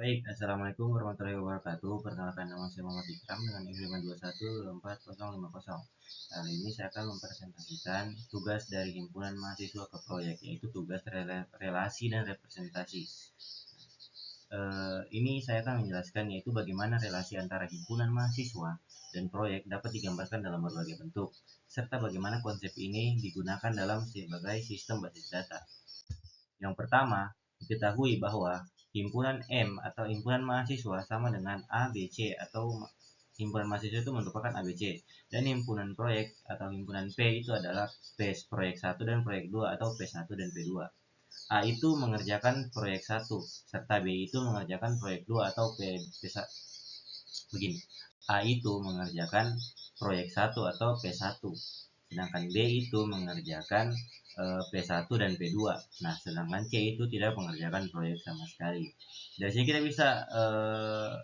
Baik, Assalamualaikum warahmatullahi wabarakatuh. Perkenalkan, nama saya Muhammad Ikram dengan NIM 521-44050. Kali ini saya akan mempresentasikan tugas dari himpunan mahasiswa ke proyek, yaitu tugas relasi dan representasi. Ini saya akan menjelaskan yaitu bagaimana relasi antara himpunan mahasiswa dan proyek dapat digambarkan dalam berbagai bentuk, serta bagaimana konsep ini digunakan dalam sebagai sistem basis data. Yang pertama, diketahui bahwa himpunan M atau himpunan mahasiswa sama dengan ABC atau himpunan mahasiswa itu merupakan ABC, dan himpunan proyek atau himpunan P itu adalah proyek 1 dan proyek 2 atau P1 dan P2. A itu mengerjakan proyek 1 serta B itu mengerjakan proyek 2 atau P1. Begini, A itu mengerjakan proyek 1 atau P1, sedangkan B itu mengerjakan P1 dan P2. Nah, sedangkan C itu tidak mengerjakan proyek sama sekali. Dari sini kita bisa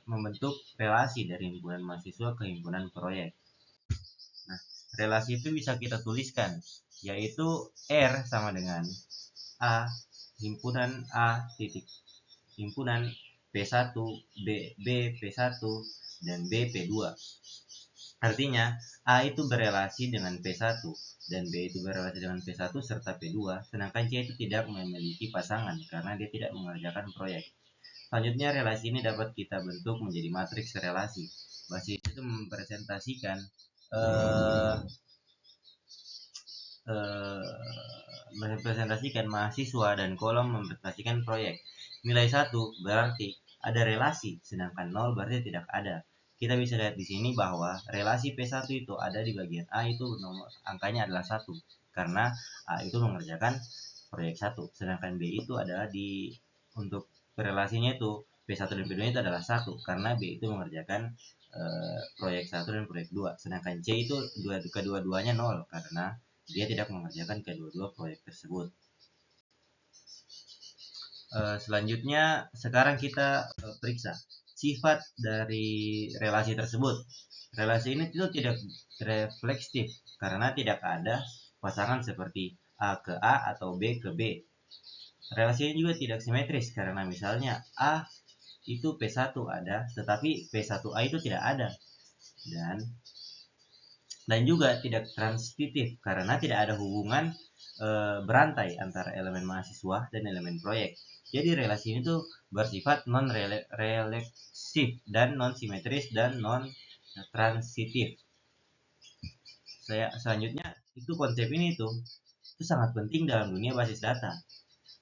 membentuk relasi dari himpunan mahasiswa ke himpunan proyek. Nah, relasi itu bisa kita tuliskan, yaitu R sama dengan A himpunan A titik himpunan P1 B P1 dan B P2. Artinya, A itu berelasi dengan P1 dan B itu berelasi dengan P1 serta P2, sedangkan C itu tidak memiliki pasangan karena dia tidak mengerjakan proyek. Selanjutnya, relasi ini dapat kita bentuk menjadi matriks relasi. Basis itu mempresentasikan mahasiswa dan kolom mempresentasikan proyek. Nilai 1 berarti ada relasi, sedangkan 0 berarti tidak ada. Kita bisa lihat di sini bahwa relasi P1 itu ada di bagian A, itu nomor angkanya adalah 1 karena A itu mengerjakan proyek 1, sedangkan B itu adalah untuk relasinya itu P1 dan P2 itu adalah 1 karena B itu mengerjakan proyek 1 dan proyek 2, sedangkan C itu kedua-duanya 0 karena dia tidak mengerjakan kedua-dua proyek tersebut. Selanjutnya, sekarang kita periksa sifat dari relasi tersebut. Relasi ini itu tidak refleksif karena tidak ada pasangan seperti A ke A atau B ke B. Relasi ini juga tidak simetris karena misalnya A itu P1 ada, tetapi P1A itu tidak ada. Dan juga tidak transitif karena tidak ada hubungan berantai antara elemen mahasiswa dan elemen proyek. Jadi relasi ini tuh bersifat non-refleksif dan non-simetris dan non-transitif. Selanjutnya itu konsep ini itu sangat penting dalam dunia basis data.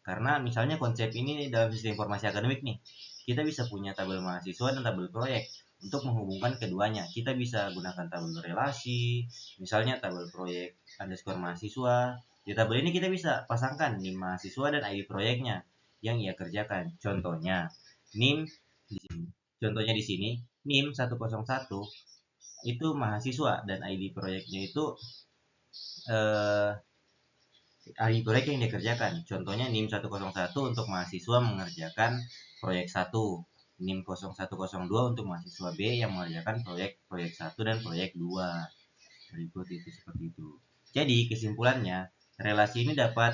Karena misalnya konsep ini dalam sistem informasi akademik nih, kita bisa punya tabel mahasiswa dan tabel proyek. Untuk menghubungkan keduanya, kita bisa gunakan tabel relasi, misalnya tabel proyek underscore mahasiswa. Di tabel ini kita bisa pasangkan NIM mahasiswa dan ID proyeknya yang ia kerjakan. Contohnya, NIM di sini. Contohnya di sini, NIM 101 itu mahasiswa dan ID proyeknya itu ID proyek yang dikerjakan. Contohnya NIM 101 untuk mahasiswa mengerjakan proyek 1, NIM 0102 untuk mahasiswa B yang mengerjakan proyek 1 dan proyek 2. Berikut itu seperti itu. Jadi kesimpulannya, relasi ini dapat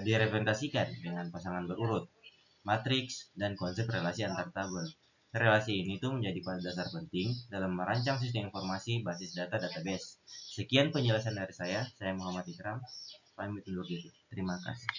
direpresentasikan dengan pasangan berurut, matriks, dan konsep relasi antar tabel. Relasi ini tuh menjadi pada dasar penting dalam merancang sistem informasi basis data database. Sekian penjelasan dari saya Muhammad Ikram. Pamit undur diri. Terima kasih.